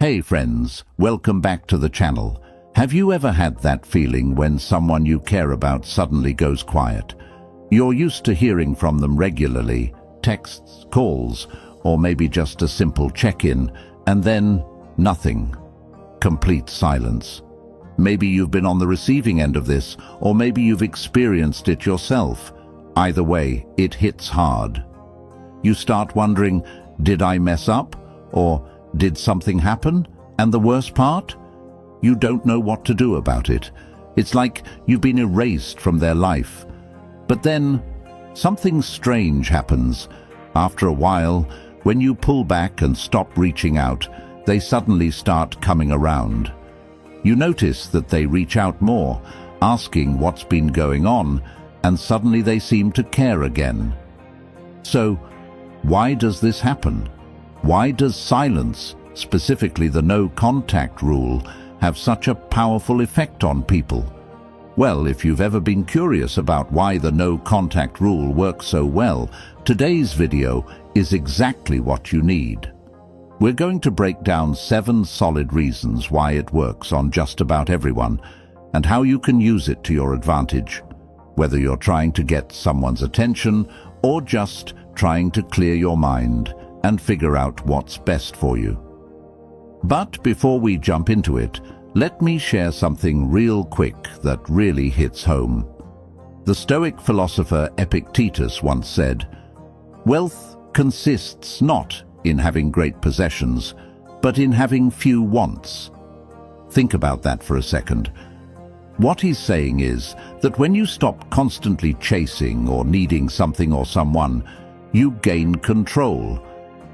Hey friends, welcome back to the channel. Have you ever had that feeling when someone you care about suddenly goes quiet? You're used to hearing from them regularly, texts, calls, or maybe just a simple check-in, and then nothing. Complete silence. Maybe you've been on the receiving end of this, or maybe you've experienced it yourself. Either way, it hits hard. You start wondering, did I mess up? Or did something happen? And the worst part? You don't know what to do about it. It's like you've been erased from their life. But then, something strange happens. After a while, when you pull back and stop reaching out, they suddenly start coming around. You notice that they reach out more, asking what's been going on, and suddenly they seem to care again. So, why does this happen? Why does silence, specifically the no-contact rule, have such a powerful effect on people? Well, if you've ever been curious about why the no-contact rule works so well, today's video is exactly what you need. We're going to break down 7 solid reasons why it works on just about everyone, and how you can use it to your advantage, whether you're trying to get someone's attention or just trying to clear your mind and figure out what's best for you. But before we jump into it, let me share something real quick that really hits home. The Stoic philosopher Epictetus once said, "Wealth consists not in having great possessions, but in having few wants." Think about that for a second. What he's saying is that when you stop constantly chasing or needing something or someone, you gain control.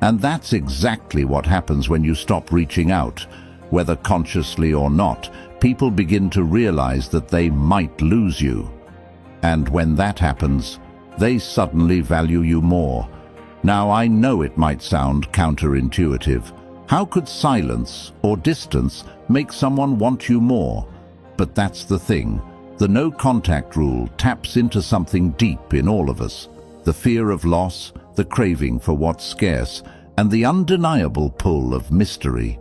And that's exactly what happens when you stop reaching out. Whether consciously or not, people begin to realize that they might lose you. And when that happens, they suddenly value you more. Now, I know it might sound counterintuitive. How could silence or distance make someone want you more? But that's the thing. The no-contact rule taps into something deep in all of us. The fear of loss, the craving for what's scarce, and the undeniable pull of mystery.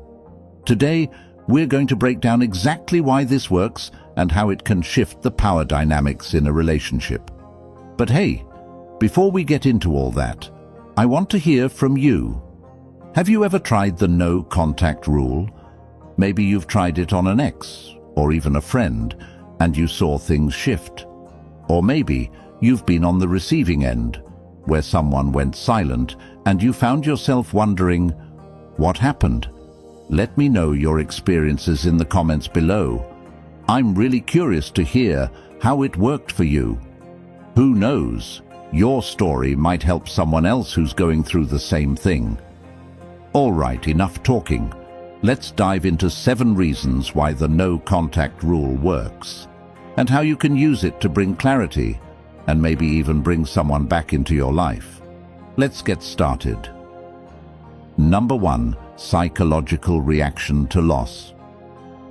Today, we're going to break down exactly why this works and how it can shift the power dynamics in a relationship. But hey, before we get into all that, I want to hear from you. Have you ever tried the no-contact rule? Maybe you've tried it on an ex, or even a friend, and you saw things shift. Or maybe you've been on the receiving end, where someone went silent and you found yourself wondering, what happened? Let me know your experiences in the comments below. I'm really curious to hear how it worked for you. Who knows? Your story might help someone else who's going through the same thing. All right, enough talking. Let's dive into 7 reasons why the no-contact rule works, and how you can use it to bring clarity, and maybe even bring someone back into your life. Let's get started. Number 1. Psychological reaction to loss.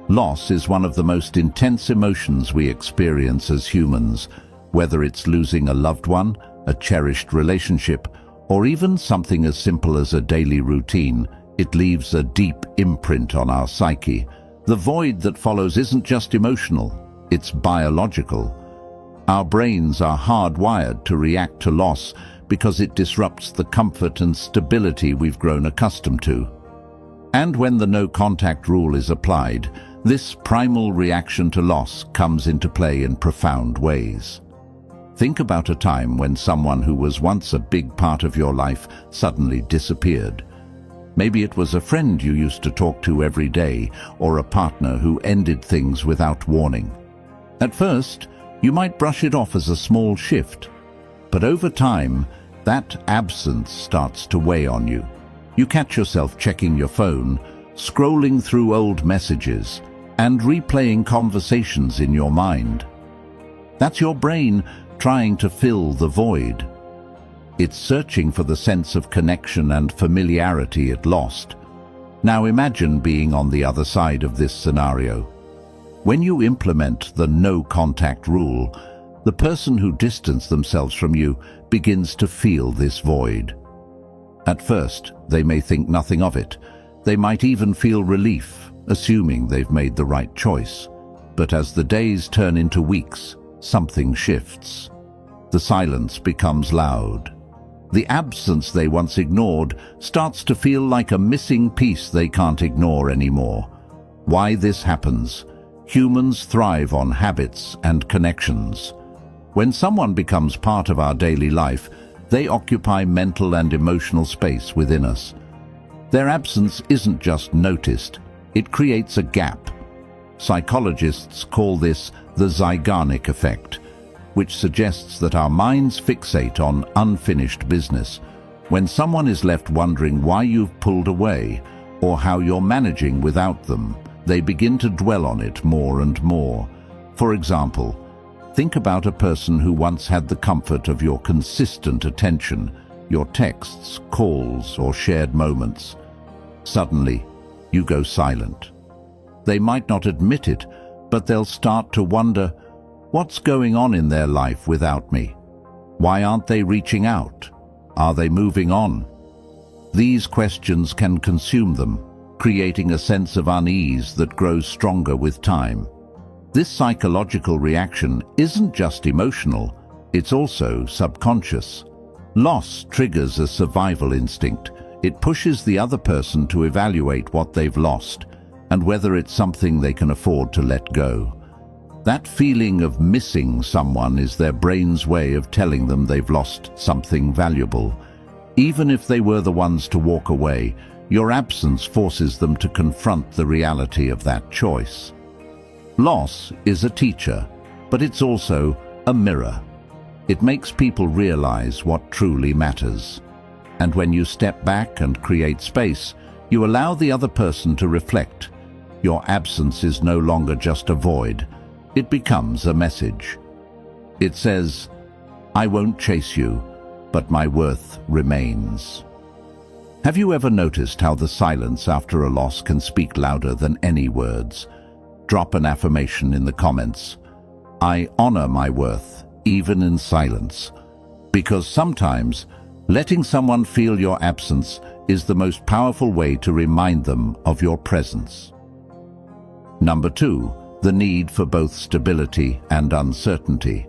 Loss is one of the most intense emotions we experience as humans, whether it's losing a loved one, a cherished relationship, or even something as simple as a daily routine. It leaves a deep imprint on our psyche. The void that follows isn't just emotional, it's biological. Our brains are hardwired to react to loss because it disrupts the comfort and stability we've grown accustomed to. And when the no-contact rule is applied, this primal reaction to loss comes into play in profound ways. Think about a time when someone who was once a big part of your life suddenly disappeared. Maybe it was a friend you used to talk to every day, or a partner who ended things without warning. At first, you might brush it off as a small shift, but over time, that absence starts to weigh on you. You catch yourself checking your phone, scrolling through old messages, and replaying conversations in your mind. That's your brain trying to fill the void. It's searching for the sense of connection and familiarity it lost. Now imagine being on the other side of this scenario. When you implement the no-contact rule, the person who distanced themselves from you begins to feel this void. At first, they may think nothing of it. They might even feel relief, assuming they've made the right choice. But as the days turn into weeks, something shifts. The silence becomes loud. The absence they once ignored starts to feel like a missing piece they can't ignore anymore. Why this happens? Humans thrive on habits and connections. When someone becomes part of our daily life, they occupy mental and emotional space within us. Their absence isn't just noticed, it creates a gap. Psychologists call this the Zeigarnik effect, which suggests that our minds fixate on unfinished business. When someone is left wondering why you've pulled away or how you're managing without them, they begin to dwell on it more and more. For example, think about a person who once had the comfort of your consistent attention, your texts, calls, or shared moments. Suddenly, you go silent. They might not admit it, but they'll start to wonder, what's going on in their life without me? Why aren't they reaching out? Are they moving on? These questions can consume them, creating a sense of unease that grows stronger with time. This psychological reaction isn't just emotional, it's also subconscious. Loss triggers a survival instinct. It pushes the other person to evaluate what they've lost and whether it's something they can afford to let go. That feeling of missing someone is their brain's way of telling them they've lost something valuable. Even if they were the ones to walk away, your absence forces them to confront the reality of that choice. Loss is a teacher, but it's also a mirror. It makes people realize what truly matters. And when you step back and create space, you allow the other person to reflect. Your absence is no longer just a void. It becomes a message. It says, I won't chase you, but my worth remains. Have you ever noticed how the silence after a loss can speak louder than any words? Drop an affirmation in the comments. I honor my worth, even in silence. Because sometimes, letting someone feel your absence is the most powerful way to remind them of your presence. Number 2, the need for both stability and uncertainty.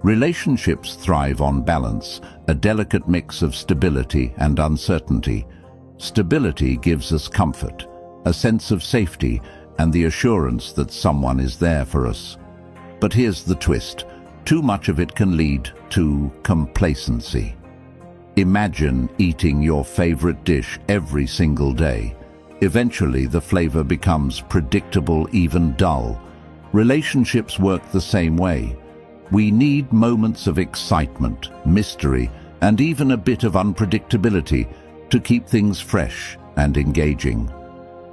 Relationships thrive on balance, a delicate mix of stability and uncertainty. Stability gives us comfort, a sense of safety, and the assurance that someone is there for us. But here's the twist. Too much of it can lead to complacency. Imagine eating your favorite dish every single day. Eventually, the flavor becomes predictable, even dull. Relationships work the same way. We need moments of excitement, mystery, and even a bit of unpredictability to keep things fresh and engaging.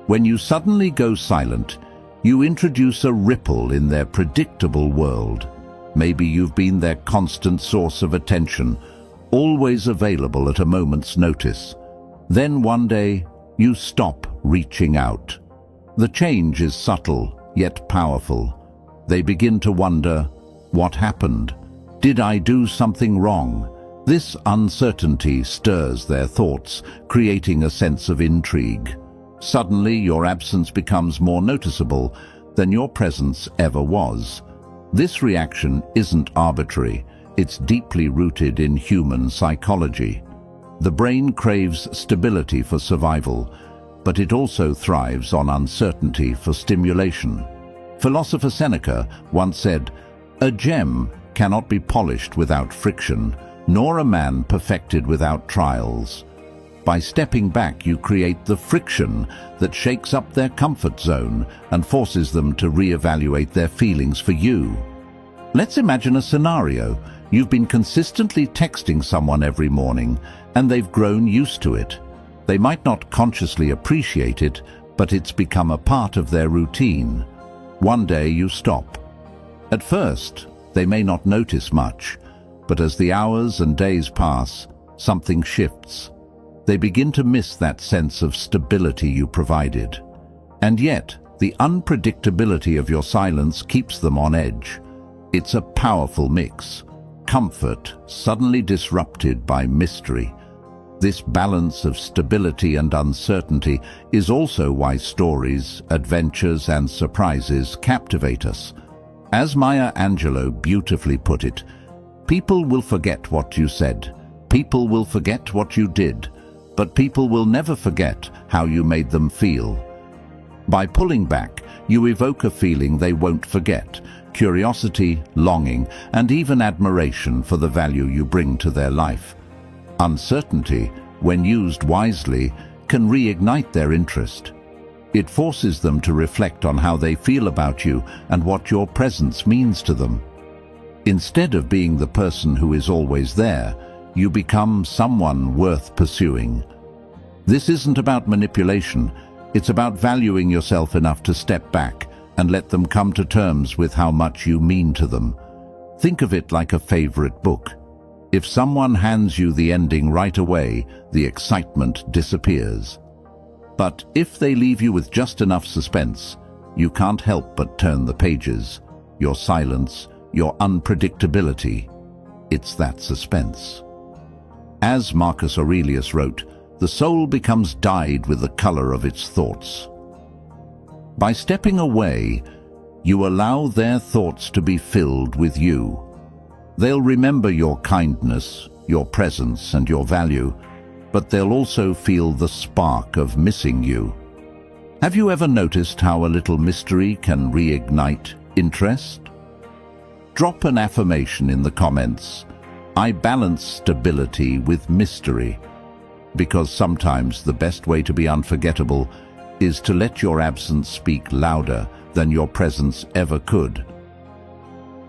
When you suddenly go silent, you introduce a ripple in their predictable world. Maybe you've been their constant source of attention, always available at a moment's notice. Then one day, you stop reaching out. The change is subtle, yet powerful. They begin to wonder, what happened? Did I do something wrong? This uncertainty stirs their thoughts, creating a sense of intrigue. Suddenly, your absence becomes more noticeable than your presence ever was. This reaction isn't arbitrary. It's deeply rooted in human psychology. The brain craves stability for survival, but it also thrives on uncertainty for stimulation. Philosopher Seneca once said, "A gem cannot be polished without friction, nor a man perfected without trials." By stepping back, you create the friction that shakes up their comfort zone and forces them to reevaluate their feelings for you. Let's imagine a scenario. You've been consistently texting someone every morning, and they've grown used to it. They might not consciously appreciate it, but it's become a part of their routine. One day you stop. At first, they may not notice much, but as the hours and days pass, something shifts. They begin to miss that sense of stability you provided. And yet, the unpredictability of your silence keeps them on edge. It's a powerful mix. Comfort suddenly disrupted by mystery. This balance of stability and uncertainty is also why stories, adventures, and surprises captivate us. As Maya Angelou beautifully put it, people will forget what you said, people will forget what you did, but people will never forget how you made them feel. By pulling back, you evoke a feeling they won't forget: curiosity, longing, and even admiration for the value you bring to their life. Uncertainty, when used wisely, can reignite their interest. It forces them to reflect on how they feel about you and what your presence means to them. Instead of being the person who is always there, you become someone worth pursuing. This isn't about manipulation, it's about valuing yourself enough to step back and let them come to terms with how much you mean to them. Think of it like a favorite book. If someone hands you the ending right away, the excitement disappears. But if they leave you with just enough suspense, you can't help but turn the pages. Your silence, your unpredictability, it's that suspense. As Marcus Aurelius wrote, the soul becomes dyed with the color of its thoughts. By stepping away, you allow their thoughts to be filled with you. They'll remember your kindness, your presence, and your value, but they'll also feel the spark of missing you. Have you ever noticed how a little mystery can reignite interest? Drop an affirmation in the comments: I balance stability with mystery. Because sometimes the best way to be unforgettable is to let your absence speak louder than your presence ever could.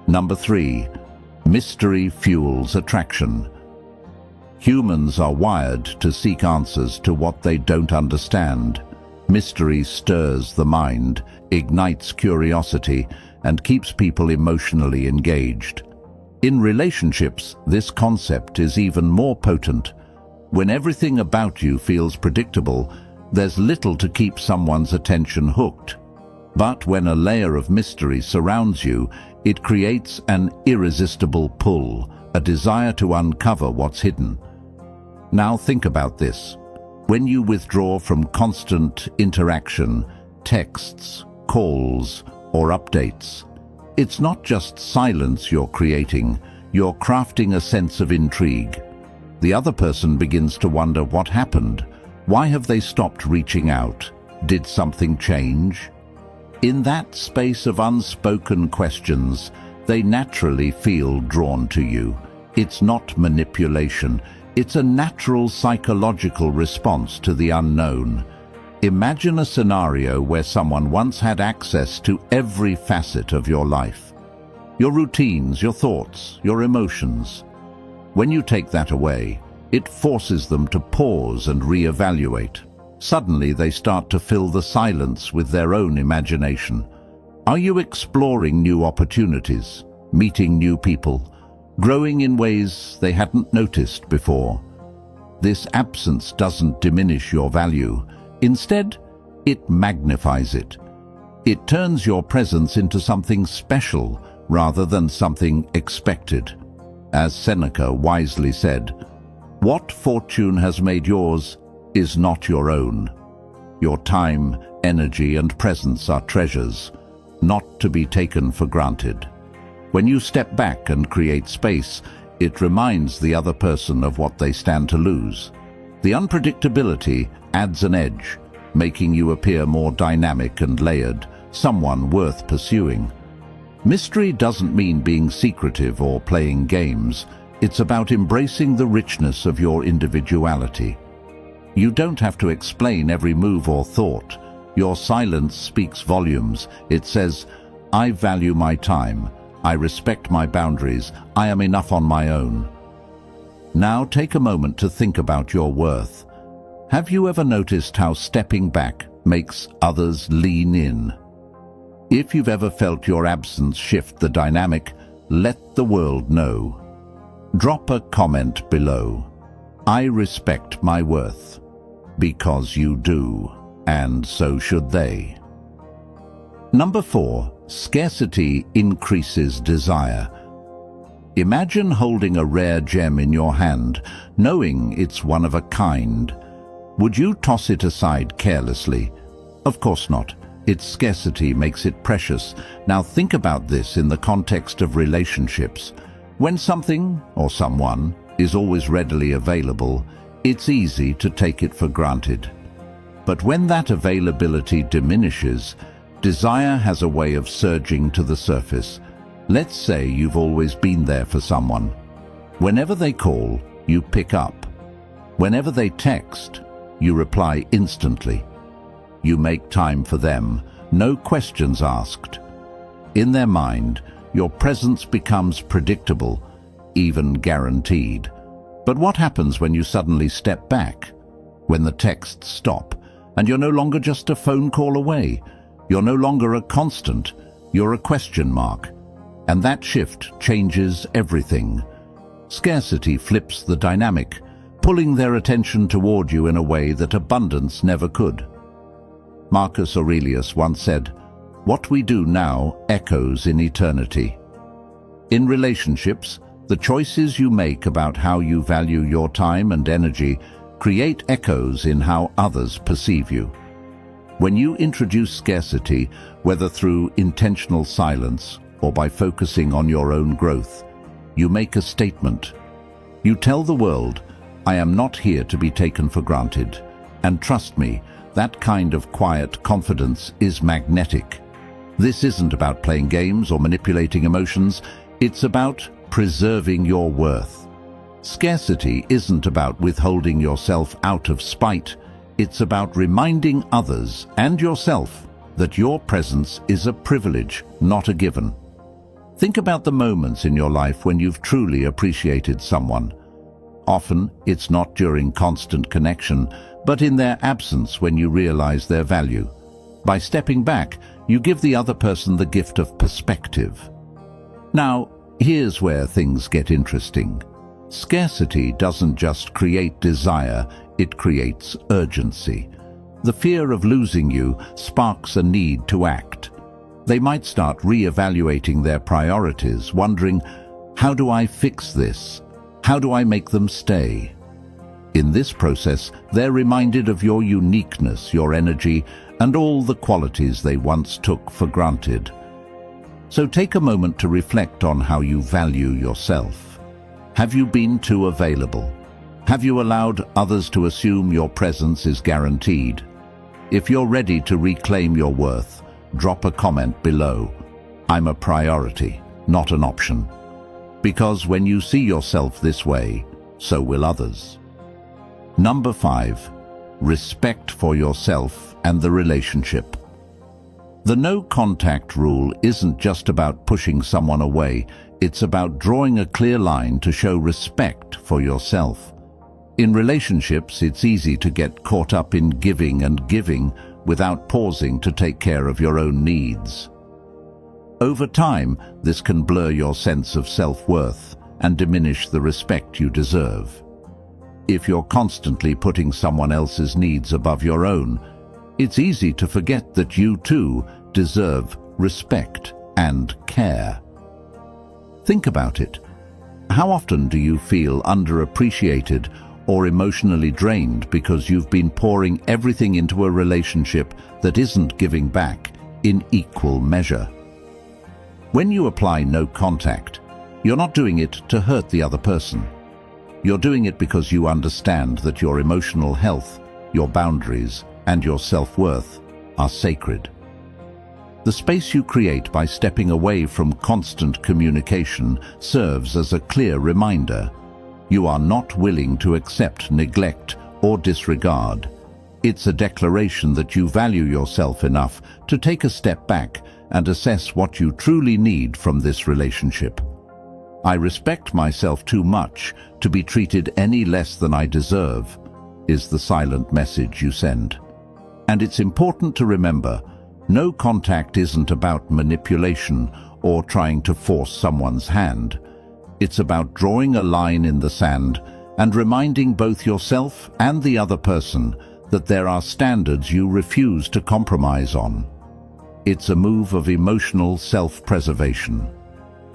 Number 3. Mystery fuels attraction. Humans are wired to seek answers to what they don't understand. Mystery stirs the mind, ignites curiosity, and keeps people emotionally engaged. In relationships, this concept is even more potent. When everything about you feels predictable, there's little to keep someone's attention hooked. But when a layer of mystery surrounds you, it creates an irresistible pull, a desire to uncover what's hidden. Now think about this. When you withdraw from constant interaction, texts, calls, or updates, it's not just silence you're creating, you're crafting a sense of intrigue. The other person begins to wonder what happened. Why have they stopped reaching out? Did something change? In that space of unspoken questions, they naturally feel drawn to you. It's not manipulation. It's a natural psychological response to the unknown. Imagine a scenario where someone once had access to every facet of your life. Your routines, your thoughts, your emotions. When you take that away, it forces them to pause and reevaluate. Suddenly they start to fill the silence with their own imagination. Are you exploring new opportunities, meeting new people, growing in ways they hadn't noticed before? This absence doesn't diminish your value. Instead, it magnifies it. It turns your presence into something special rather than something expected. As Seneca wisely said, "What fortune has made yours is not your own." Your time, energy, and presence are treasures, not to be taken for granted. When you step back and create space, it reminds the other person of what they stand to lose. The unpredictability adds an edge, making you appear more dynamic and layered, someone worth pursuing. Mystery doesn't mean being secretive or playing games. It's about embracing the richness of your individuality. You don't have to explain every move or thought. Your silence speaks volumes. It says, "I value my time. I respect my boundaries. I am enough on my own." Now take a moment to think about your worth. Have you ever noticed how stepping back makes others lean in? If you've ever felt your absence shift the dynamic, let the world know. Drop a comment below. I respect my worth. Because you do, and so should they. Number 4, scarcity increases desire. Imagine holding a rare gem in your hand, knowing it's one of a kind. Would you toss it aside carelessly? Of course not. Its scarcity makes it precious. Now think about this in the context of relationships. When something, or someone, is always readily available, it's easy to take it for granted. But when that availability diminishes, desire has a way of surging to the surface. Let's say you've always been there for someone. Whenever they call, you pick up. Whenever they text, you reply instantly. You make time for them, no questions asked. In their mind, your presence becomes predictable, even guaranteed. But what happens when you suddenly step back? When the texts stop, and you're no longer just a phone call away? You're no longer a constant, you're a question mark. And that shift changes everything. Scarcity flips the dynamic, pulling their attention toward you in a way that abundance never could. Marcus Aurelius once said, "What we do now echoes in eternity." In relationships, the choices you make about how you value your time and energy create echoes in how others perceive you. When you introduce scarcity, whether through intentional silence or by focusing on your own growth, you make a statement. You tell the world, "I am not here to be taken for granted." And trust me, that kind of quiet confidence is magnetic. This isn't about playing games or manipulating emotions. It's about preserving your worth. Scarcity isn't about withholding yourself out of spite. It's about reminding others and yourself that your presence is a privilege, not a given. Think about the moments in your life when you've truly appreciated someone. Often, it's not during constant connection, but in their absence when you realize their value. By stepping back, you give the other person the gift of perspective. Now, here's where things get interesting. Scarcity doesn't just create desire, it creates urgency. The fear of losing you sparks a need to act. They might start re-evaluating their priorities, wondering, how do I fix this? How do I make them stay? In this process, they're reminded of your uniqueness, your energy, and all the qualities they once took for granted. So take a moment to reflect on how you value yourself. Have you been too available? Have you allowed others to assume your presence is guaranteed? If you're ready to reclaim your worth, drop a comment below. I'm a priority, not an option. Because when you see yourself this way, so will others. Number 5, respect for yourself and the relationship. The no contact rule isn't just about pushing someone away, it's about drawing a clear line to show respect for yourself. In relationships, it's easy to get caught up in giving and giving without pausing to take care of your own needs. Over time, this can blur your sense of self-worth and diminish the respect you deserve. If you're constantly putting someone else's needs above your own, it's easy to forget that you too deserve respect and care. Think about it. How often do you feel underappreciated or emotionally drained because you've been pouring everything into a relationship that isn't giving back in equal measure? When you apply no contact, you're not doing it to hurt the other person. You're doing it because you understand that your emotional health, your boundaries, and your self-worth are sacred. The space you create by stepping away from constant communication serves as a clear reminder. You are not willing to accept neglect or disregard. It's a declaration that you value yourself enough to take a step back and assess what you truly need from this relationship. I respect myself too much to be treated any less than I deserve, is the silent message you send. And it's important to remember, no contact isn't about manipulation or trying to force someone's hand. It's about drawing a line in the sand and reminding both yourself and the other person that there are standards you refuse to compromise on. It's a move of emotional self-preservation.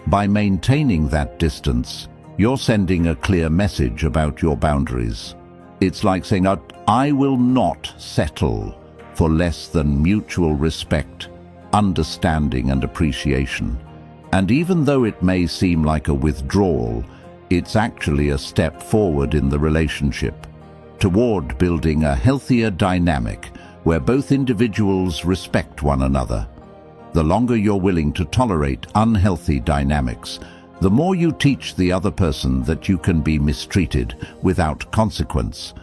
By maintaining that distance, you're sending a clear message about your boundaries. It's like saying, I will not settle for less than mutual respect, understanding and appreciation. And even though it may seem like a withdrawal, it's actually a step forward in the relationship, toward building a healthier dynamic where both individuals respect one another. The longer you're willing to tolerate unhealthy dynamics, the more you teach the other person that you can be mistreated without consequence.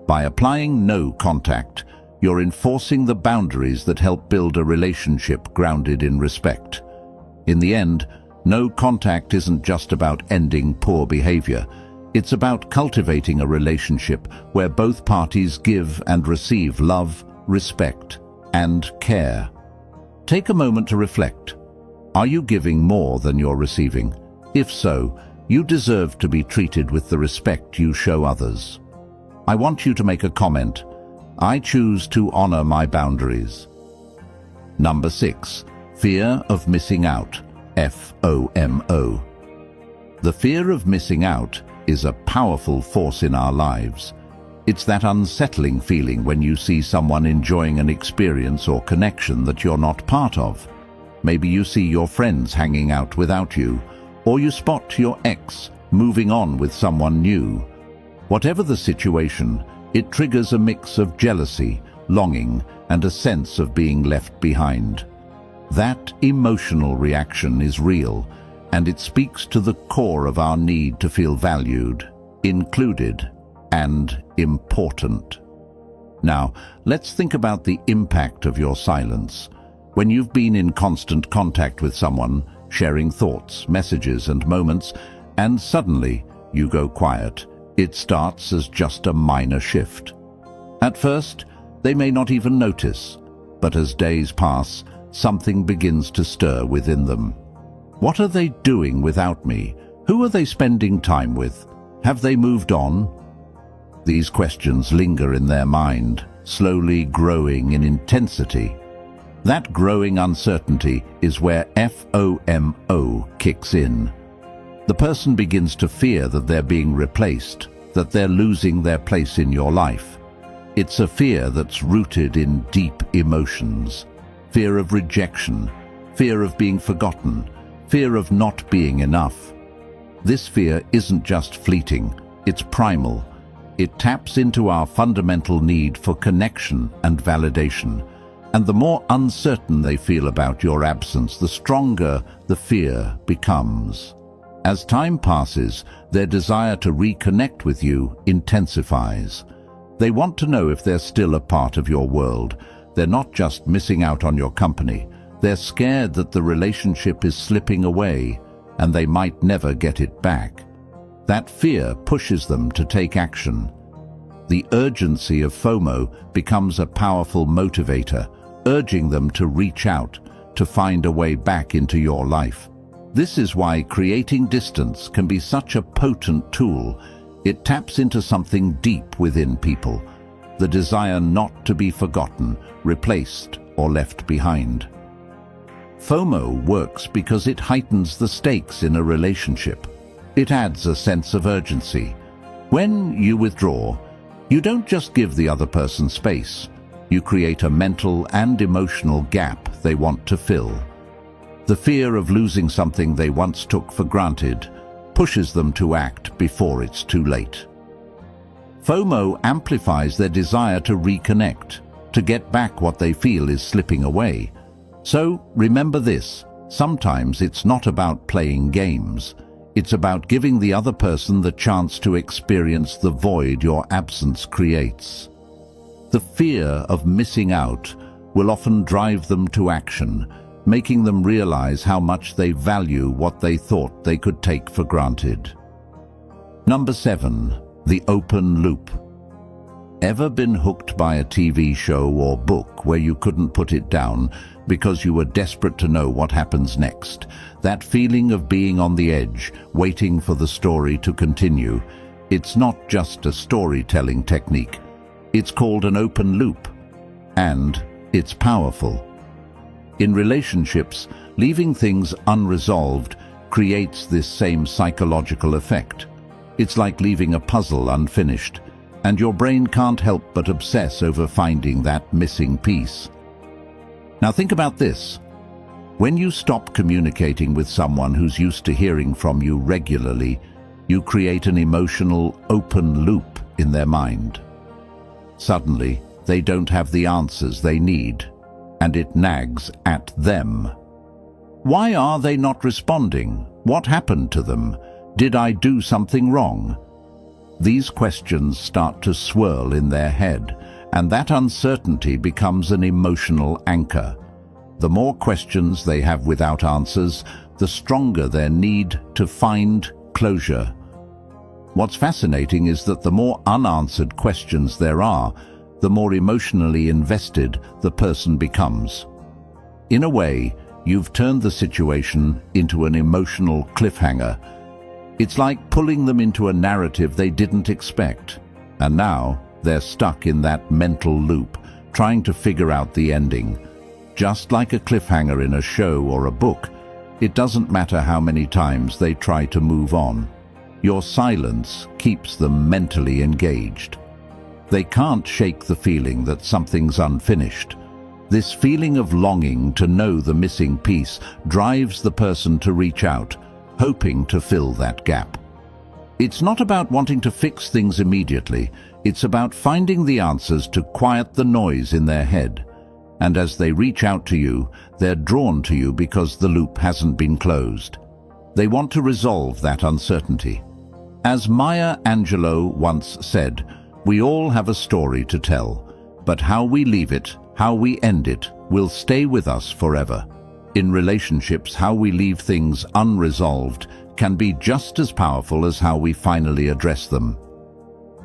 By applying no contact, you're enforcing the boundaries that help build a relationship grounded in respect. In the end, no contact isn't just about ending poor behavior. It's about cultivating a relationship where both parties give and receive love, respect, and care. Take a moment to reflect. Are you giving more than you're receiving? If so, you deserve to be treated with the respect you show others. I want you to make a comment. I choose to honor my boundaries. Number 6. Fear of missing out. FOMO. The fear of missing out is a powerful force in our lives. It's that unsettling feeling when you see someone enjoying an experience or connection that you're not part of. Maybe you see your friends hanging out without you, or you spot your ex moving on with someone new. Whatever the situation, it triggers a mix of jealousy, longing, and a sense of being left behind. That emotional reaction is real, and it speaks to the core of our need to feel valued, included, and important. Now, let's think about the impact of your silence. When you've been in constant contact with someone, sharing thoughts, messages, and moments, and suddenly you go quiet, it starts as just a minor shift. At first, they may not even notice, but as days pass, something begins to stir within them. What are they doing without me? Who are they spending time with? Have they moved on? These questions linger in their mind, slowly growing in intensity. That growing uncertainty is where FOMO kicks in. The person begins to fear that they're being replaced, that they're losing their place in your life. It's a fear that's rooted in deep emotions. Fear of rejection, fear of being forgotten, fear of not being enough. This fear isn't just fleeting, it's primal. It taps into our fundamental need for connection and validation. And the more uncertain they feel about your absence, the stronger the fear becomes. As time passes, their desire to reconnect with you intensifies. They want to know if they're still a part of your world. They're not just missing out on your company. They're scared that the relationship is slipping away and they might never get it back. That fear pushes them to take action. The urgency of FOMO becomes a powerful motivator, urging them to reach out, to find a way back into your life. This is why creating distance can be such a potent tool. It taps into something deep within people, the desire not to be forgotten, replaced, or left behind. FOMO works because it heightens the stakes in a relationship. It adds a sense of urgency. When you withdraw, you don't just give the other person space. You create a mental and emotional gap they want to fill. The fear of losing something they once took for granted pushes them to act before it's too late. FOMO amplifies their desire to reconnect, to get back what they feel is slipping away. So remember this, sometimes it's not about playing games. It's about giving the other person the chance to experience the void your absence creates. The fear of missing out will often drive them to action, making them realize how much they value what they thought they could take for granted. Number 7. The open loop. Ever been hooked by a TV show or book where you couldn't put it down because you were desperate to know what happens next? That feeling of being on the edge, waiting for the story to continue. It's not just a storytelling technique. It's called an open loop, and it's powerful. In relationships, leaving things unresolved creates this same psychological effect. It's like leaving a puzzle unfinished, and your brain can't help but obsess over finding that missing piece. Now think about this. When you stop communicating with someone who's used to hearing from you regularly, you create an emotional open loop in their mind. Suddenly, they don't have the answers they need, and it nags at them. Why are they not responding? What happened to them? Did I do something wrong? These questions start to swirl in their head, and that uncertainty becomes an emotional anchor. The more questions they have without answers, the stronger their need to find closure. What's fascinating is that the more unanswered questions there are, the more emotionally invested the person becomes. In a way, you've turned the situation into an emotional cliffhanger. It's like pulling them into a narrative they didn't expect, and now they're stuck in that mental loop, trying to figure out the ending. Just like a cliffhanger in a show or a book, it doesn't matter how many times they try to move on. Your silence keeps them mentally engaged. They can't shake the feeling that something's unfinished. This feeling of longing to know the missing piece drives the person to reach out, hoping to fill that gap. It's not about wanting to fix things immediately. It's about finding the answers to quiet the noise in their head. And as they reach out to you, they're drawn to you because the loop hasn't been closed. They want to resolve that uncertainty. As Maya Angelou once said, we all have a story to tell, but how we leave it, how we end it, will stay with us forever. In relationships, how we leave things unresolved can be just as powerful as how we finally address them.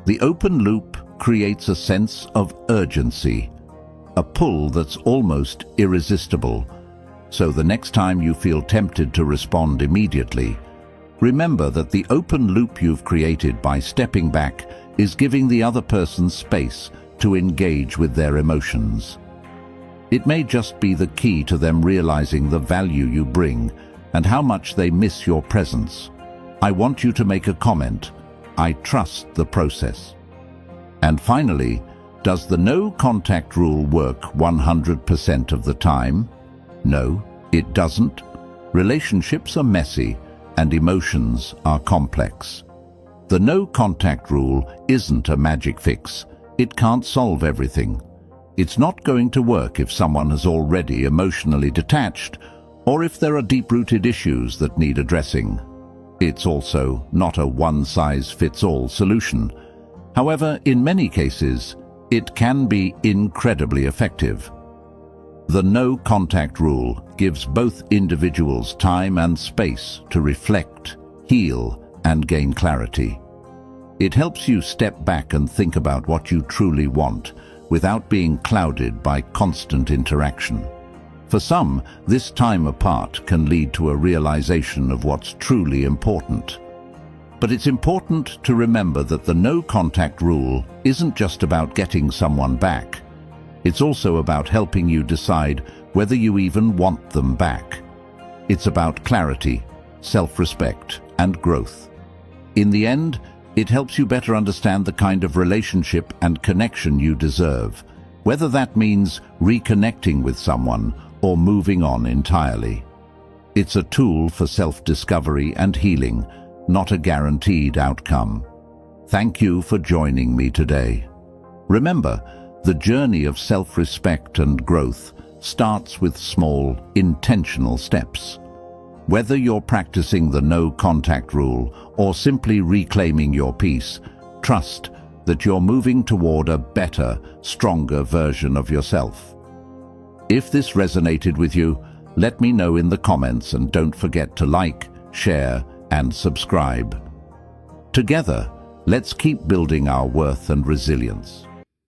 The open loop creates a sense of urgency, a pull that's almost irresistible. So the next time you feel tempted to respond immediately, remember that the open loop you've created by stepping back is giving the other person space to engage with their emotions. It may just be the key to them realizing the value you bring and how much they miss your presence. I want you to make a comment. I trust the process. And finally, does the no contact rule work 100% of the time? No, it doesn't. Relationships are messy and emotions are complex. The no contact rule isn't a magic fix. It can't solve everything. It's not going to work if someone has already emotionally detached or if there are deep-rooted issues that need addressing. It's also not a one-size-fits-all solution. However, in many cases, it can be incredibly effective. The no contact rule gives both individuals time and space to reflect, heal, and gain clarity. It helps you step back and think about what you truly want without being clouded by constant interaction. For some, this time apart can lead to a realization of what's truly important. But it's important to remember that the no contact rule isn't just about getting someone back. It's also about helping you decide whether you even want them back. It's about clarity, self-respect, and growth. In the end, it helps you better understand the kind of relationship and connection you deserve, whether that means reconnecting with someone or moving on entirely. It's a tool for self-discovery and healing, not a guaranteed outcome. Thank you for joining me today. Remember, the journey of self-respect and growth starts with small, intentional steps. Whether you're practicing the no contact rule or simply reclaiming your peace, trust that you're moving toward a better, stronger version of yourself. If this resonated with you, let me know in the comments and don't forget to like, share, and subscribe. Together, let's keep building our worth and resilience.